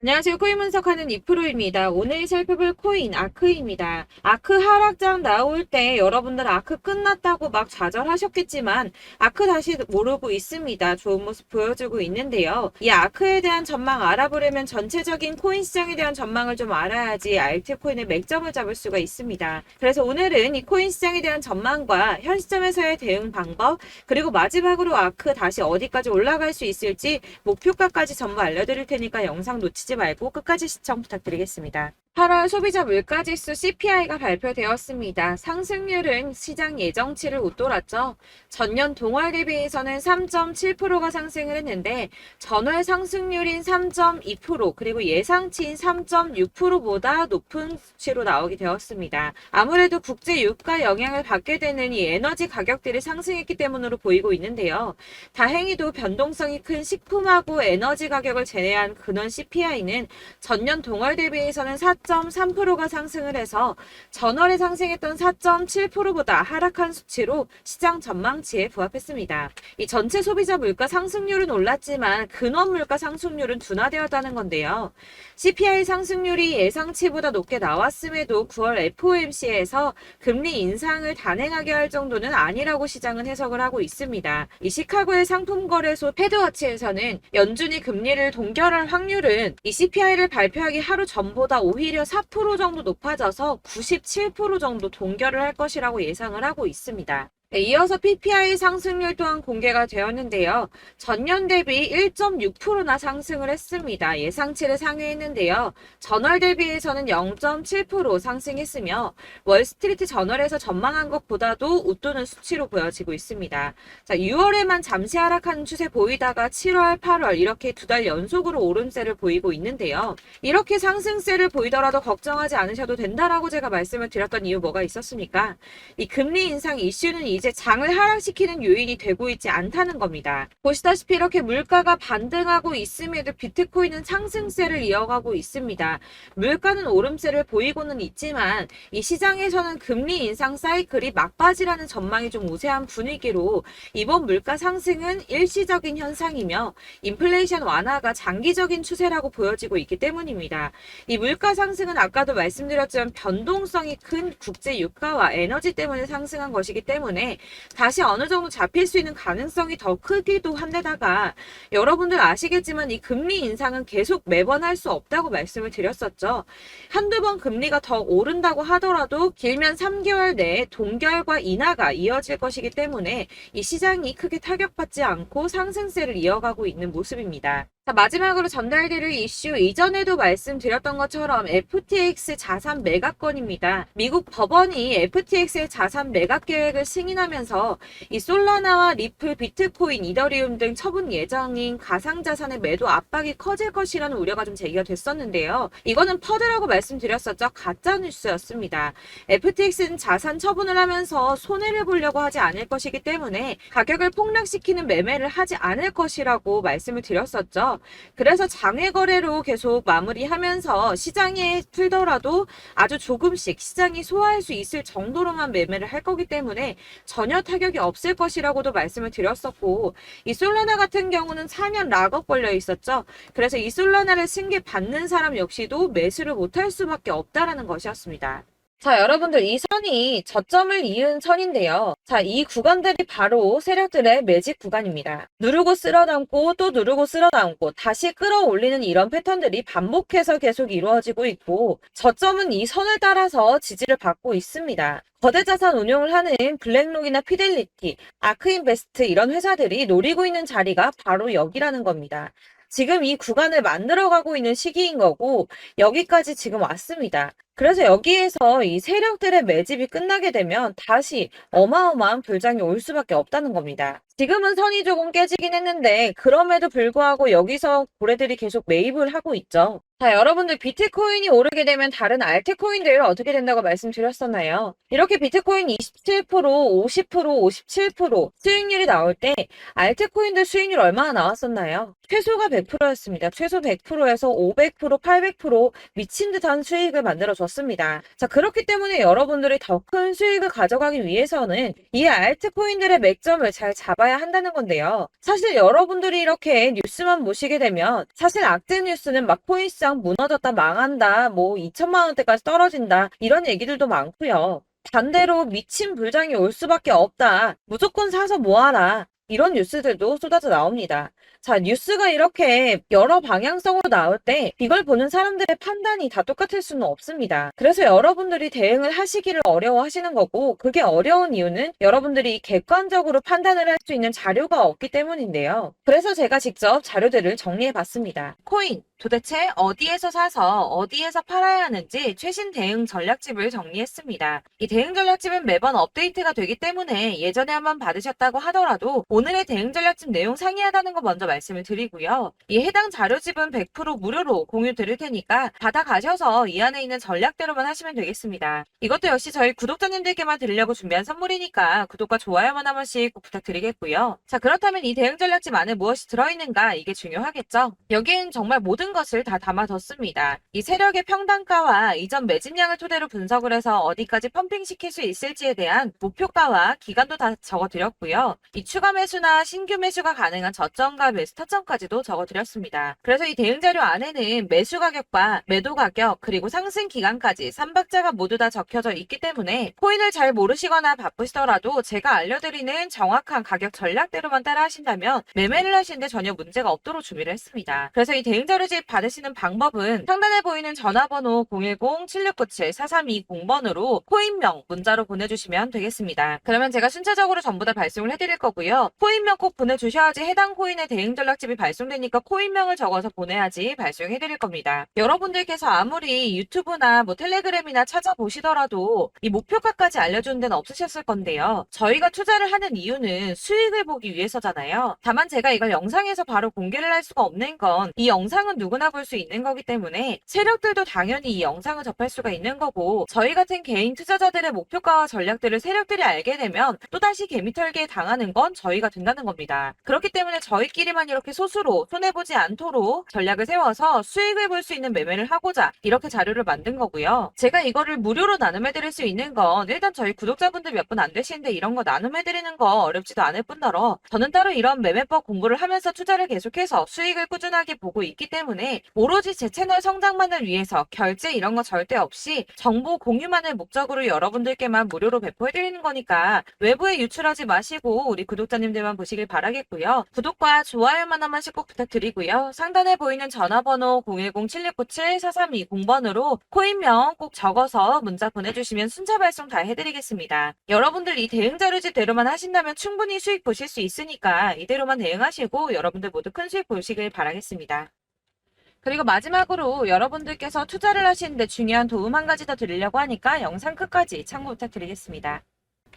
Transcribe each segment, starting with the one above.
안녕하세요. 코인 분석하는 이프로입니다. 오늘 살펴볼 코인 아크입니다. 아크 하락장 나올 때 여러분들 아크 끝났다고 막 좌절하셨겠지만 아크 다시 오르고 있습니다. 좋은 모습 보여주고 있는데요. 이 아크에 대한 전망 알아보려면 전체적인 코인 시장에 대한 전망을 좀 알아야지 알트코인의 맥점을 잡을 수가 있습니다. 그래서 오늘은 이 코인 시장에 대한 전망과 현 시점에서의 대응 방법, 그리고 마지막으로 아크 다시 어디까지 올라갈 수 있을지 목표가까지 전부 알려드릴 테니까 영상 놓치지 말고 끝까지 시청 부탁드리겠습니다. 8월 소비자 물가지수 CPI가 발표되었습니다. 상승률은 시장 예정치를 웃돌았죠. 전년 동월 대비해서는 3.7%가 상승을 했는데 전월 상승률인 3.2% 그리고 예상치인 3.6%보다 높은 수치로 나오게 되었습니다. 아무래도 국제 유가 영향을 받게 되는 이 에너지 가격들이 상승했기 때문으로 보이고 있는데요. 다행히도 변동성이 큰 식품하고 에너지 가격을 제외한 근원 CPI는 전년 동월 대비해서는 4.3%가 상승을 해서 전월에 상승했던 4.7%보다 하락한 수치로 시장 전망치에 부합했습니다. 이 전체 소비자 물가 상승률은 올랐지만 근원 물가 상승률은 둔화되었다는 건데요. CPI 상승률이 예상치보다 높게 나왔음에도 9월 FOMC에서 금리 인상을 단행하게 할 정도는 아니라고 시장은 해석을 하고 있습니다. 이 시카고의 상품거래소 패드워치에서는 연준이 금리를 동결할 확률은 이 CPI를 발표하기 하루 전보다 오히려 4% 정도 높아져서 97% 정도 동결을 할 것이라고 예상을 하고 있습니다. 이어서 PPI 상승률 또한 공개가 되었는데요. 전년 대비 1.6%나 상승을 했습니다. 예상치를 상회했는데요. 전월 대비해서는 0.7% 상승했으며 월스트리트 저널에서 전망한 것보다도 웃도는 수치로 보여지고 있습니다. 자, 6월에만 잠시 하락하는 추세 보이다가 7월, 8월 이렇게 두 달 연속으로 오름세를 보이고 있는데요. 이렇게 상승세를 보이더라도 걱정하지 않으셔도 된다라고 제가 말씀을 드렸던 이유 뭐가 있었습니까? 이 금리 인상 이슈는 이제 장을 하락시키는 요인이 되고 있지 않다는 겁니다. 보시다시피 이렇게 물가가 반등하고 있음에도 비트코인은 상승세를 이어가고 있습니다. 물가는 오름세를 보이고는 있지만 이 시장에서는 금리 인상 사이클이 막바지라는 전망이 좀 우세한 분위기로 이번 물가 상승은 일시적인 현상이며 인플레이션 완화가 장기적인 추세라고 보여지고 있기 때문입니다. 이 물가 상승은 아까도 말씀드렸지만 변동성이 큰 국제 유가와 에너지 때문에 상승한 것이기 때문에 다시 어느 정도 잡힐 수 있는 가능성이 더 크기도 한데다가 여러분들 아시겠지만 이 금리 인상은 계속 매번 할 수 없다고 말씀을 드렸었죠. 한두 번 금리가 더 오른다고 하더라도 길면 3개월 내에 동결과 인하가 이어질 것이기 때문에 이 시장이 크게 타격받지 않고 상승세를 이어가고 있는 모습입니다. 자, 마지막으로 전달드릴 이슈 이전에도 말씀드렸던 것처럼 FTX 자산 매각 건입니다. 미국 법원이 FTX의 자산 매각 계획을 승인하면서 이 솔라나와 리플, 비트코인, 이더리움 등 처분 예정인 가상자산의 매도 압박이 커질 것이라는 우려가 좀 제기가 됐었는데요. 이거는 퍼드라고 말씀드렸었죠. 가짜 뉴스였습니다. FTX는 자산 처분을 하면서 손해를 보려고 하지 않을 것이기 때문에 가격을 폭락시키는 매매를 하지 않을 것이라고 말씀을 드렸었죠. 그래서 장외 거래로 계속 마무리하면서 시장에 풀더라도 아주 조금씩 시장이 소화할 수 있을 정도로만 매매를 할 거기 때문에 전혀 타격이 없을 것이라고도 말씀을 드렸었고, 이 솔라나 같은 경우는 4년 락업 걸려 있었죠. 그래서 이 솔라나를 승계 받는 사람 역시도 매수를 못할 수밖에 없다라는 것이었습니다. 자, 여러분들 이 선이 저점을 이은 선인데요. 자, 이 구간들이 바로 세력들의 매직 구간입니다. 누르고 쓸어담고 또 누르고 쓸어담고 다시 끌어올리는 이런 패턴들이 반복해서 계속 이루어지고 있고, 저점은 이 선을 따라서 지지를 받고 있습니다. 거대 자산 운용을 하는 블랙록이나 피델리티, 아크인베스트 이런 회사들이 노리고 있는 자리가 바로 여기라는 겁니다. 지금 이 구간을 만들어가고 있는 시기인 거고 여기까지 지금 왔습니다. 그래서 여기에서 이 세력들의 매집이 끝나게 되면 다시 어마어마한 불장이 올 수밖에 없다는 겁니다. 지금은 선이 조금 깨지긴 했는데 그럼에도 불구하고 여기서 고래들이 계속 매입을 하고 있죠. 자, 여러분들 비트코인이 오르게 되면 다른 알트코인들 어떻게 된다고 말씀드렸었나요? 이렇게 비트코인 27%, 50%, 57% 수익률이 나올 때 알트코인들 수익률 얼마나 나왔었나요? 최소가 100%였습니다. 최소 100%에서 500%, 800% 미친 듯한 수익을 만들어줬 줬습니다. 자, 그렇기 때문에 여러분들이 더 큰 수익을 가져가기 위해서는 이 알트코인들의 맥점을 잘 잡아야 한다는 건데요. 사실 여러분들이 이렇게 뉴스만 보시게 되면 사실 악재 뉴스는 막 코인시장 무너졌다, 망한다, 뭐 2천만 원대까지 떨어진다 이런 얘기들도 많고요. 반대로 미친 불장이 올 수밖에 없다. 무조건 사서 모아라. 이런 뉴스들도 쏟아져 나옵니다. 자, 뉴스가 이렇게 여러 방향성으로 나올 때 이걸 보는 사람들의 판단이 다 똑같을 수는 없습니다. 그래서 여러분들이 대응을 하시기를 어려워하시는 거고, 그게 어려운 이유는 여러분들이 객관적으로 판단을 할 수 있는 자료가 없기 때문인데요. 그래서 제가 직접 자료들을 정리해 봤습니다. 코인 도대체 어디에서 사서 어디에서 팔아야 하는지 최신 대응 전략집을 정리했습니다. 이 대응 전략집은 매번 업데이트가 되기 때문에 예전에 한번 받으셨다고 하더라도 오늘의 대응 전략집 내용 상이하다는 거 먼저 말씀을 드리고요. 이 해당 자료집은 100% 무료로 공유 드릴 테니까 받아가셔서 이 안에 있는 전략대로만 하시면 되겠습니다. 이것도 역시 저희 구독자님들께만 드리려고 준비한 선물이니까 구독과 좋아요만 한 번씩 꼭 부탁드리겠고요. 자, 그렇다면 이 대응 전략집 안에 무엇이 들어있는가, 이게 중요하겠죠? 여기엔 정말 모든 것을 다 담아뒀습니다. 이 세력의 평단가와 이전 매집량을 토대로 분석을 해서 어디까지 펌핑시킬 수 있을지에 대한 목표가와 기간도 다 적어드렸고요. 이 추가 매수나 신규 매수가 가능한 저점과 매수 타점까지도 적어드렸습니다. 그래서 이 대응 자료 안에는 매수 가격과 매도 가격 그리고 상승 기간까지 3박자가 모두 다 적혀져 있기 때문에 코인을 잘 모르시거나 바쁘시더라도 제가 알려드리는 정확한 가격 전략대로만 따라 하신다면 매매를 하시는데 전혀 문제가 없도록 준비를 했습니다. 그래서 이 대응 자료집 받으시는 방법은 상단에 보이는 전화번호 010-7697-4320번으로 코인명 문자로 보내주시면 되겠습니다. 그러면 제가 순차적으로 전부 다 발송을 해드릴 거고요. 코인명 꼭 보내주셔야지 해당 코인의 대응 전략집이 발송되니까 코인명을 적어서 보내야지 발송해드릴 겁니다. 여러분들께서 아무리 유튜브나 뭐 텔레그램이나 찾아보시더라도 이 목표가까지 알려주는 데는 없으셨을 건데요. 저희가 투자를 하는 이유는 수익을 보기 위해서잖아요. 다만 제가 이걸 영상에서 바로 공개를 할 수가 없는 건 이 영상은 누구나 볼 수 있는 거기 때문에 세력들도 당연히 이 영상을 접할 수가 있는 거고, 저희 같은 개인 투자자들의 목표가와 전략들을 세력들이 알게 되면 또다시 개미털기에 당하는 건 저희가 된다는 겁니다. 그렇기 때문에 저희끼리만 이렇게 소수로 손해보지 않도록 전략을 세워서 수익을 볼 수 있는 매매를 하고자 이렇게 자료를 만든 거고요. 제가 이거를 무료로 나눔해드릴 수 있는 건 일단 저희 구독자분들 몇 분 안 되시는데 이런 거 나눔해드리는 거 어렵지도 않을 뿐더러 저는 따로 이런 매매법 공부를 하면서 투자를 계속해서 수익을 꾸준하게 보고 있기 때문에 오로지 제 채널 성장만을 위해서 결제 이런 거 절대 없이 정보 공유만을 목적으로 여러분들께만 무료로 배포해드리는 거니까 외부에 유출하지 마시고 우리 구독자님들만 보시길 바라겠고요. 구독과 좋아요만 한 번씩 꼭 부탁드리고요. 상단에 보이는 전화번호 010-7697-4320번으로 코인명 꼭 적어서 문자 보내주시면 순차 발송 다 해드리겠습니다. 여러분들 이 대응 자료집대로만 하신다면 충분히 수익 보실 수 있으니까 이대로만 대응하시고 여러분들 모두 큰 수익 보시길 바라겠습니다. 그리고 마지막으로 여러분들께서 투자를 하시는데 중요한 도움 한 가지 더 드리려고 하니까 영상 끝까지 참고 부탁드리겠습니다.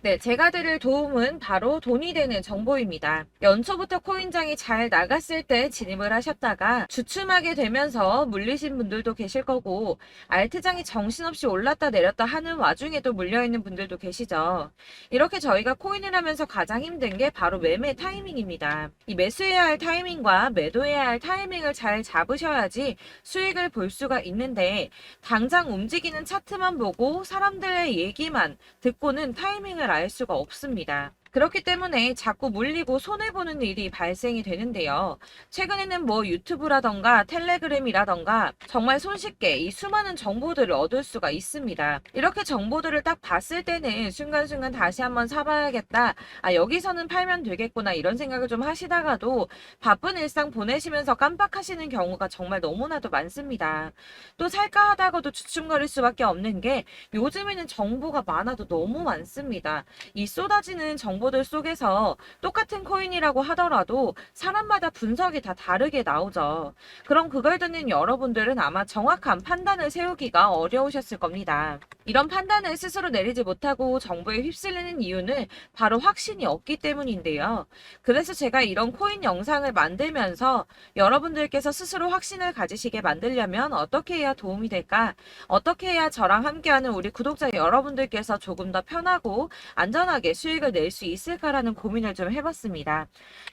네, 제가 드릴 도움은 바로 돈이 되는 정보입니다. 연초부터 코인장이 잘 나갔을 때 진입을 하셨다가 주춤하게 되면서 물리신 분들도 계실 거고, 알트장이 정신없이 올랐다 내렸다 하는 와중에도 물려있는 분들도 계시죠. 이렇게 저희가 코인을 하면서 가장 힘든 게 바로 매매 타이밍입니다. 이 매수해야 할 타이밍과 매도해야 할 타이밍을 잘 잡으셔야지 수익을 볼 수가 있는데, 당장 움직이는 차트만 보고 사람들의 얘기만 듣고는 타이밍을 알 수가 없습니다. 그렇기 때문에 자꾸 물리고 손해보는 일이 발생이 되는데요. 최근에는 뭐 유튜브라던가 텔레그램이라던가 정말 손쉽게 이 수많은 정보들을 얻을 수가 있습니다. 이렇게 정보들을 딱 봤을 때는 순간순간 다시 한번 사봐야겠다. 아, 여기서는 팔면 되겠구나 이런 생각을 좀 하시다가도 바쁜 일상 보내시면서 깜빡하시는 경우가 정말 너무나도 많습니다. 또 살까 하다가도 주춤거릴 수밖에 없는 게 요즘에는 정보가 많아도 너무 많습니다. 이 쏟아지는 정보들 속에서 똑같은 코인이라고 하더라도 사람마다 분석이 다 다르게 나오죠. 그럼 그걸 듣는 여러분들은 아마 정확한 판단을 세우기가 어려우셨을 겁니다. 이런 판단을 스스로 내리지 못하고 정보에 휩쓸리는 이유는 바로 확신이 없기 때문인데요. 그래서 제가 이런 코인 영상을 만들면서 여러분들께서 스스로 확신을 가지시게 만들려면 어떻게 해야 도움이 될까? 어떻게 해야 저랑 함께하는 우리 구독자 여러분들께서 조금 더 편하고 안전하게 수익을 낼 수 있을까라는 고민을 좀 해봤습니다.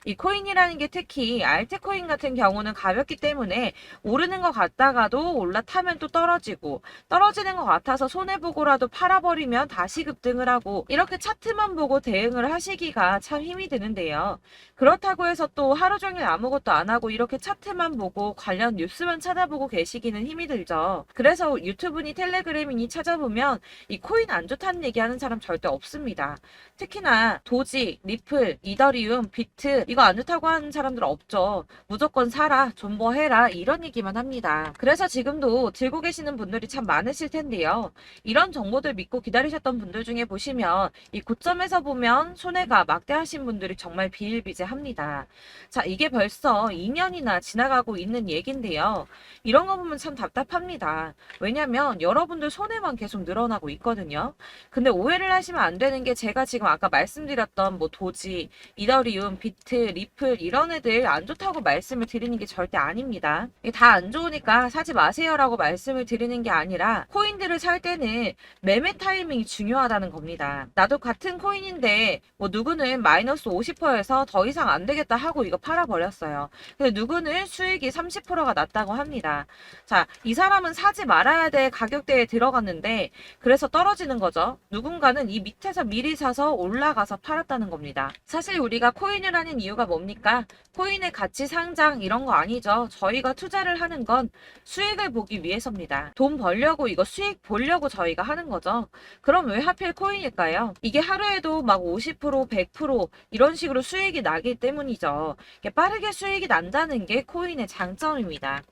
이 코인이라는 게 특히 알트코인 같은 경우는 가볍기 때문에 오르는 것 같다가도 올라타면 또 떨어지고 떨어지는 것 같아서 손해보고라도 팔아버리면 다시 급등을 하고 이렇게 차트만 보고 대응을 하시기가 참 힘이 드는데요. 그렇다고 해서 또 하루 종일 아무것도 안 하고 이렇게 차트만 보고 관련 뉴스만 찾아보고 계시기는 힘이 들죠. 그래서 유튜브니 텔레그램이니 찾아보면 이 코인 안 좋다는 얘기하는 사람 절대 없습니다. 특히나 도지, 리플, 이더리움, 비트 이거 안 좋다고 하는 사람들 없죠. 무조건 사라, 존버해라 이런 얘기만 합니다. 그래서 지금도 들고 계시는 분들이 참 많으실 텐데요. 이런 정보들 믿고 기다리셨던 분들 중에 보시면 이 고점에서 보면 손해가 막대하신 분들이 정말 비일비재합니다. 자, 이게 벌써 2년이나 지나가고 있는 얘긴데요. 이런 거 보면 참 답답합니다. 왜냐면 여러분들 손해만 계속 늘어나고 있거든요. 근데 오해를 하시면 안 되는 게 제가 지금 아까 말씀드렸던 뭐 도지, 이더리움, 비트, 리플 이런 애들 안 좋다고 말씀을 드리는 게 절대 아닙니다. 다 안 좋으니까 사지 마세요라고 말씀을 드리는 게 아니라 코인들을 살 때는 매매 타이밍이 중요하다는 겁니다. 나도 같은 코인인데 뭐 누구는 마이너스 50%에서 더 이상 안 되겠다 하고 이거 팔아버렸어요. 근데 누구는 수익이 30%가 났다고 합니다. 자, 이 사람은 사지 말아야 될 가격대에 들어갔는데 그래서 떨어지는 거죠. 누군가는 이 밑에서 미리 사서 올라가서 팔았다는 겁니다. 사실 우리가 코인을 하는 이유가 뭡니까? 코인의 가치 상장 이런 거 아니죠. 저희가 투자를 하는 건 수익을 보기 위해서입니다. 돈 벌려고 이거 수익 보려고 저희가 하는 거죠. 그럼 왜 하필 코인일까요? 이게 하루에도 막 50%, 100% 이런 식으로 수익이 나기 때문이죠. 빠르게 수익이 난다는 게 코인의 장점입니다.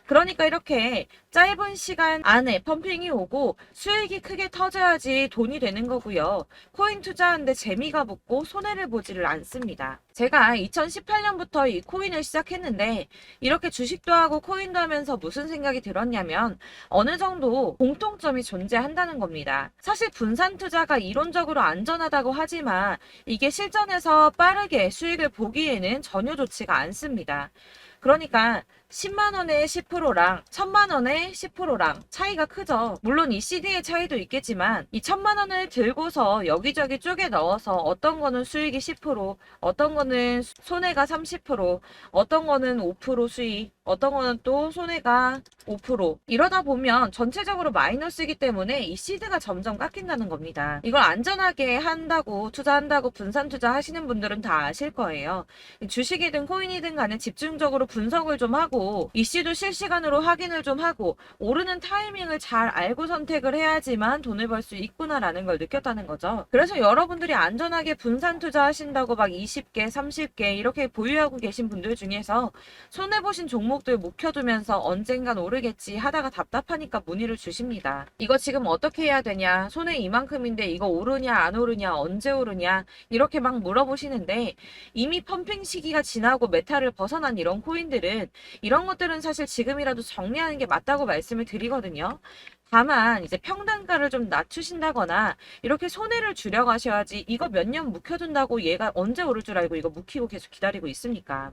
그러니까 이렇게 짧은 시간 안에 펌핑이 오고 수익이 크게 터져야지 돈이 되는 거고요. 코인 투자하는데 재미가 붙고 손해를 보지를 않습니다. 제가 2018년부터 이 코인을 시작했는데 이렇게 주식도 하고 코인도 하면서 무슨 생각이 들었냐면 어느 정도 공통점이 존재한다는 겁니다. 사실 분산 투자가 이론적으로 안전하다고 하지만 이게 실전에서 빠르게 수익을 보기에는 전혀 좋지가 않습니다. 그러니까 10만 원에 10%랑 1000만 원에 10%랑 차이가 크죠. 물론 이 CD의 차이도 있겠지만 이 1000만 원을 들고서 여기저기 쪼개 넣어서 어떤 거는 수익이 10%, 어떤 거는 손해가 30%, 어떤 거는 5% 수익, 어떤 거는 또 손해가 5%. 이러다 보면 전체적으로 마이너스이기 때문에 이 시드가 점점 깎인다는 겁니다. 이걸 안전하게 한다고 투자한다고 분산 투자하시는 분들은 다 아실 거예요. 주식이든 코인이든 간에 집중적으로 분석을 좀 하고 이슈도 실시간으로 확인을 좀 하고 오르는 타이밍을 잘 알고 선택을 해야지만 돈을 벌 수 있구나라는 걸 느꼈다는 거죠. 그래서 여러분들이 안전하게 분산 투자하신다고 막 20개, 30개 이렇게 보유하고 계신 분들 중에서 손해보신 종목들 묵혀두면서 언젠간 오르겠지 하다가 답답하니까 문의를 주십니다. 이거 지금 어떻게 해야 되냐? 손해 이만큼인데 이거 오르냐 안 오르냐 언제 오르냐 이렇게 막 물어보시는데 이미 펌핑 시기가 지나고 메타를 벗어난 이런 코인들은 이런 것들은 사실 지금이라도 정리하는 게 맞다고 말씀을 드리거든요. 다만 이제 평단가를 좀 낮추신다거나 이렇게 손해를 줄여가셔야지 이거 몇 년 묵혀둔다고 얘가 언제 오를 줄 알고 이거 묵히고 계속 기다리고 있습니까?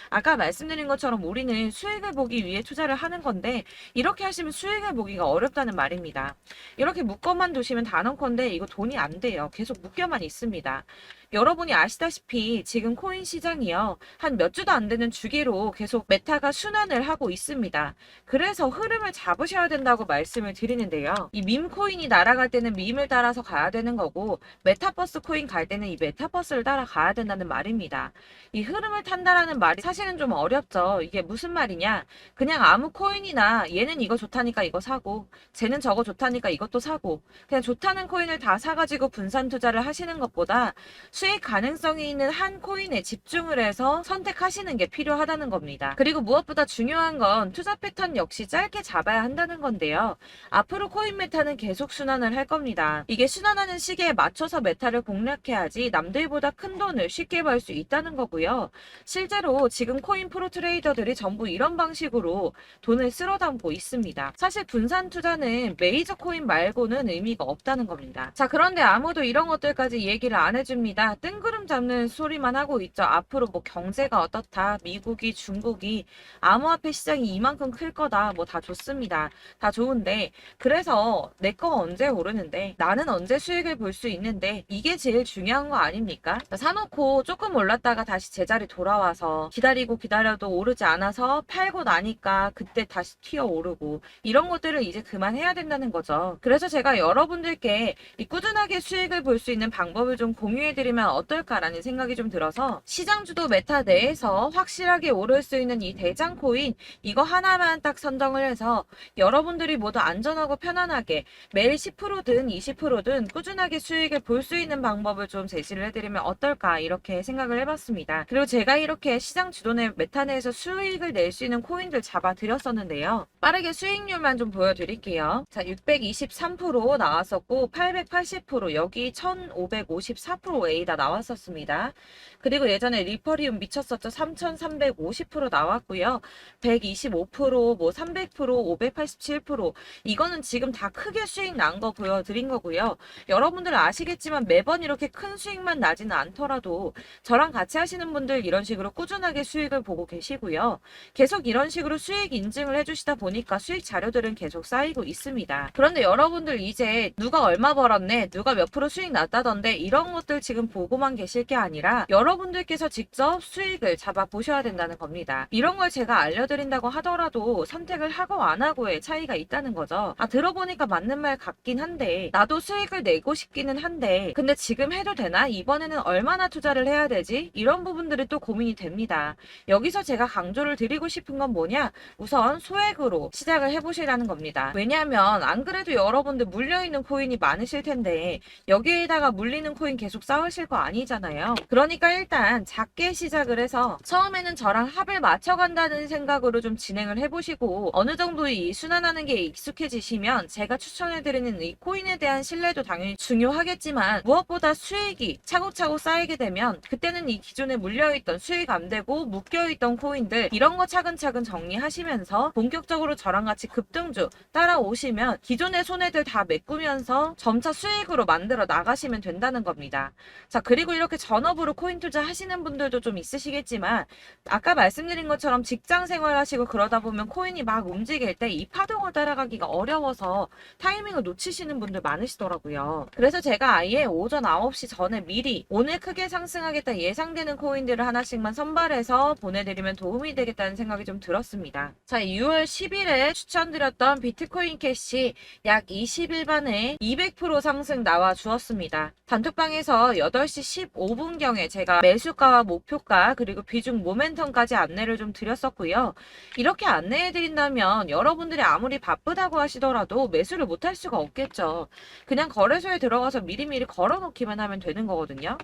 아까 말씀드린 것처럼 우리는 수익을 보기 위해 투자를 하는 건데 이렇게 하시면 수익을 보기가 어렵다는 말입니다. 이렇게 묶어만 두시면 단언컨대 이거 돈이 안 돼요. 계속 묶여만 있습니다. 여러분이 아시다시피 지금 코인 시장이요. 한 몇 주도 안 되는 주기로 계속 메타가 순환을 하고 있습니다. 그래서 흐름을 잡으셔야 된다고 말씀을 드리는데요. 이 밈 코인이 날아갈 때는 밈을 따라서 가야 되는 거고 메타버스 코인 갈 때는 이 메타버스를 따라가야 된다는 말입니다. 이 흐름을 탄다라는 말이 사실은 좀 어렵죠. 이게 무슨 말이냐? 그냥 아무 코인이나 얘는 이거 좋다니까 이거 사고 쟤는 저거 좋다니까 이것도 사고 그냥 좋다는 코인을 다 사가지고 분산 투자를 하시는 것보다 수익 가능성이 있는 한 코인에 집중을 해서 선택하시는 게 필요하다는 겁니다. 그리고 무엇보다 중요한 건 투자 패턴 역시 짧게 잡아야 한다는 건데요. 앞으로 코인 메타는 계속 순환을 할 겁니다. 이게 순환하는 시기에 맞춰서 메타를 공략해야지 남들보다 큰 돈을 쉽게 벌 수 있다는 거고요. 실제로 지금 코인 프로 트레이더들이 전부 이런 방식으로 돈을 쓸어 담고 있습니다. 사실 분산 투자는 메이저 코인 말고는 의미가 없다는 겁니다. 자, 그런데 아무도 이런 것들까지 얘기를 안 해줍니다. 뜬구름 잡는 소리만 하고 있죠. 앞으로 뭐 경제가 어떻다, 미국이, 중국이, 암호화폐 시장이 이만큼 클 거다, 뭐 다 좋습니다. 다 좋은데, 그래서 내 거 언제 오르는데, 나는 언제 수익을 볼 수 있는데, 이게 제일 중요한 거 아닙니까? 사놓고 조금 올랐다가 다시 제자리 돌아와서 기다리고 기다려도 오르지 않아서 팔고 나니까 그때 다시 튀어 오르고, 이런 것들을 이제 그만해야 된다는 거죠. 그래서 제가 여러분들께 이 꾸준하게 수익을 볼 수 있는 방법을 좀 공유해드리면 어떨까라는 생각이 좀 들어서, 시장주도 메타 내에서 확실하게 오를 수 있는 이 대장 코인, 이거 하나만 딱 선정을 해서 여러분들이 모두 안전하고 편안하게 매일 10%든 20%든 꾸준하게 수익을 볼 수 있는 방법을 좀 제시를 해드리면 어떨까, 이렇게 생각을 해봤습니다. 그리고 제가 이렇게 시장 주도내 메타 내에서 수익을 낼 수 있는 코인들 잡아드렸었는데요. 빠르게 수익률만 좀 보여드릴게요. 자, 623% 나왔었고 880%, 여기 1554%A 다 나왔었습니다. 그리고 예전에 리퍼리움 미쳤었죠. 3350% 나왔고요. 125%, 뭐 300%, 587%, 이거는 지금 다 크게 수익 난 거 보여드린 거고요. 여러분들 아시겠지만 매번 이렇게 큰 수익만 나지는 않더라도 저랑 같이 하시는 분들 이런 식으로 꾸준하게 수익을 보고 계시고요. 계속 이런 식으로 수익 인증을 해주시다 보니까 수익 자료들은 계속 쌓이고 있습니다. 그런데 여러분들 이제 누가 얼마 벌었네, 누가 몇 프로 수익 났다던데, 이런 것들 지금 보고만 계실 게 아니라 여러분들께서 직접 수익을 잡아 보셔야 된다는 겁니다. 이런 걸 제가 알려드린다고 하더라도 선택을 하고 안 하고의 차이가 있다는 거죠. 들어보니까 맞는 말 같긴 한데, 나도 수익을 내고 싶기는 한데 근데 지금 해도 되나? 이번에는 얼마나 투자를 해야 되지? 이런 부분들이 또 고민이 됩니다. 여기서 제가 강조를 드리고 싶은 건 뭐냐? 우선 소액으로 시작을 해보시라는 겁니다. 왜냐하면 안 그래도 여러분들 물려있는 코인이 많으실 텐데 여기에다가 물리는 코인 계속 쌓으실 거 아니잖아요. 그러니까 일단 작게 시작을 해서 처음에는 저랑 합을 맞춰간다는 생각으로 좀 진행을 해보시고, 어느 정도 이 순환하는 게 익숙해지시면 제가 추천해드리는 이 코인에 대한 신뢰도 당연히 중요하겠지만, 무엇보다 수익이 차곡차곡 쌓이게 되면 그때는 이 기존에 물려있던 수익 안 되고 묶여있던 코인들, 이런 거 차근차근 정리하시면서 본격적으로 저랑 같이 급등주 따라오시면 기존의 손해들 다 메꾸면서 점차 수익으로 만들어 나가시면 된다는 겁니다. 자, 그리고 이렇게 전업으로 코인 투자 하시는 분들도 좀 있으시겠지만, 아까 말씀드린 것처럼 직장 생활하시고 그러다 보면 코인이 막 움직일 때 이 파동을 따라가기가 어려워서 타이밍을 놓치시는 분들 많으시더라고요. 그래서 제가 아예 오전 9시 전에 미리 오늘 크게 상승하겠다 예상되는 코인들을 하나씩만 선발해서 보내드리면 도움이 되겠다는 생각이 좀 들었습니다. 자, 6월 10일에 추천드렸던 비트코인 캐시 약 20일 만에 200% 상승 나와 주었습니다. 단톡방에서 8시 15분경에 제가 매수가와 목표가 그리고 비중 모멘텀까지 안내를 좀 드렸었고요. 이렇게 안내해드린다면 여러분들이 아무리 바쁘다고 하시더라도 매수를 못할 수가 없겠죠. 그냥 거래소에 들어가서 미리미리 걸어놓기만 하면 되는 거거든요.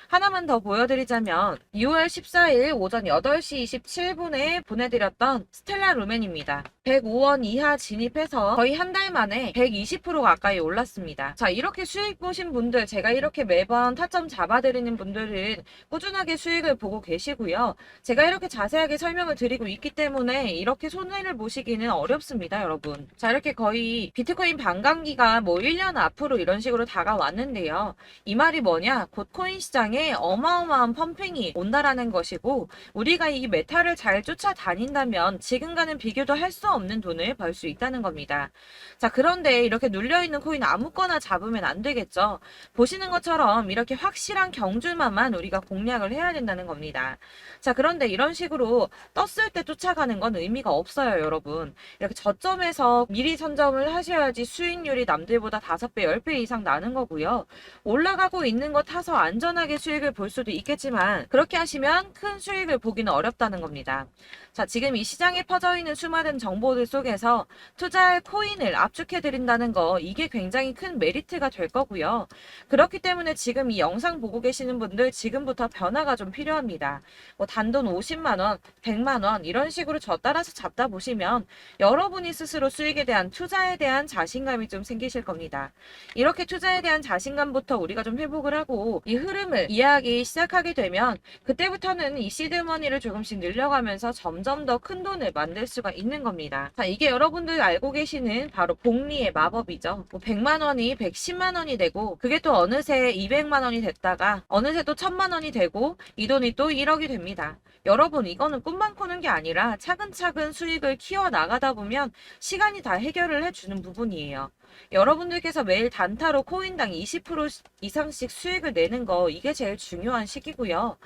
하나만 더 보여드리자면 6월 14일 오전 8시 27분에 보내드렸던 스텔라 루멘입니다. 105원 이하 진입해서 거의 한 달 만에 120% 가까이 올랐습니다. 자, 이렇게 수익 보신 분들, 제가 이렇게 매번 타점 잡아드리는 분들은 꾸준하게 수익을 보고 계시고요. 제가 이렇게 자세하게 설명을 드리고 있기 때문에 이렇게 손해를 보시기는 어렵습니다, 여러분. 자, 이렇게 거의 비트코인 반감기가 뭐 1년 앞으로 이런 식으로 다가왔는데요. 이 말이 뭐냐? 곧 코인 시장에 어마어마한 펌핑이 온다라는 것이고, 우리가 이 메타를 잘 쫓아다닌다면 지금과는 비교도 할 수 없는 돈을 벌 수 있다는 겁니다. 자, 그런데 이렇게 눌려있는 코인 아무거나 잡으면 안 되겠죠. 보시는 것처럼 이렇게 확실한 경주만만 우리가 공략을 해야 된다는 겁니다. 자, 그런데 이런 식으로 떴을 때 쫓아가는 건 의미가 없어요, 여러분. 이렇게 저점에서 미리 선점을 하셔야지 수익률이 남들보다 5배, 10배 이상 나는 거고요. 올라가고 있는 거 타서 안전하게 수익을 볼 수도 있겠지만 그렇게 하시면 큰 수익을 보기는 어렵다는 겁니다. 자, 지금 이 시장에 퍼져 있는 수많은 정보 정보들 속에서 투자할 코인을 압축해드린다는 거, 이게 굉장히 큰 메리트가 될 거고요. 그렇기 때문에 지금 이 영상 보고 계시는 분들 지금부터 변화가 좀 필요합니다. 뭐 단돈 50만 원, 100만 원 이런 식으로 저 따라서 잡다 보시면 여러분이 스스로 수익에 대한 투자에 대한 자신감이 좀 생기실 겁니다. 이렇게 투자에 대한 자신감부터 우리가 좀 회복을 하고 이 흐름을 이해하기 시작하게 되면 그때부터는 이 시드머니를 조금씩 늘려가면서 점점 더 큰 돈을 만들 수가 있는 겁니다. 자, 이게 여러분들 알고 계시는 바로 복리의 마법이죠. 뭐 100만 원이 110만 원이 되고 그게 또 어느새 200만 원이 됐다가 어느새 또 1000만 원이 되고 이 돈이 또 1억이 됩니다. 여러분, 이거는 꿈만 꾸는 게 아니라 차근차근 수익을 키워 나가다 보면 시간이 다 해결을 해주는 부분이에요. 여러분들께서 매일 단타로 코인당 20% 이상씩 수익을 내는 거, 이게 제일 중요한 시기고요.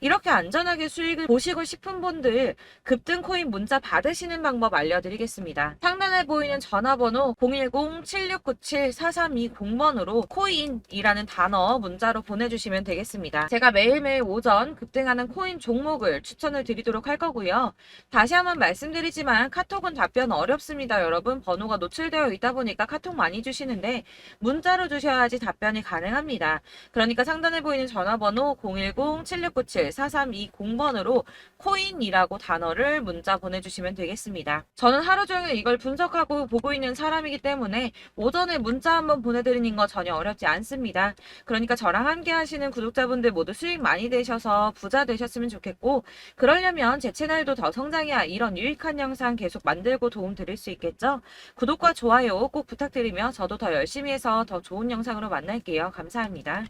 이렇게 안전하게 수익을 보시고 싶은 분들 급등 코인 문자 받으시는 방법 알려드리겠습니다. 상단에 보이는 전화번호 010-7697-4320번으로 코인이라는 단어 문자로 보내주시면 되겠습니다. 제가 매일매일 오전 급등하는 코인 종목을 추천을 드리도록 할 거고요. 다시 한번 말씀드리지만 카톡은 답변 어렵습니다. 여러분, 번호가 노출되어 있다 보니까 카톡 많이 주시는데 문자로 주셔야지 답변이 가능합니다. 그러니까 상단에 보이는 전화번호 010-7697-4320번으로 코인이라고 단어를 문자 보내주시면 되겠습니다. 저는 하루 종일 이걸 분석하고 보고 있는 사람이기 때문에 오전에 문자 한번 보내드리는 거 전혀 어렵지 않습니다. 그러니까 저랑 함께 하시는 구독자분들 모두 수익 많이 되셔서 부자 되셨으면 좋겠고, 그러려면 제 채널도 더 성장해야 이런 유익한 영상 계속 만들고 도움 드릴 수 있겠죠? 구독과 좋아요 꼭 부탁드리며 저도 더 열심히 해서 더 좋은 영상으로 만날게요. 감사합니다.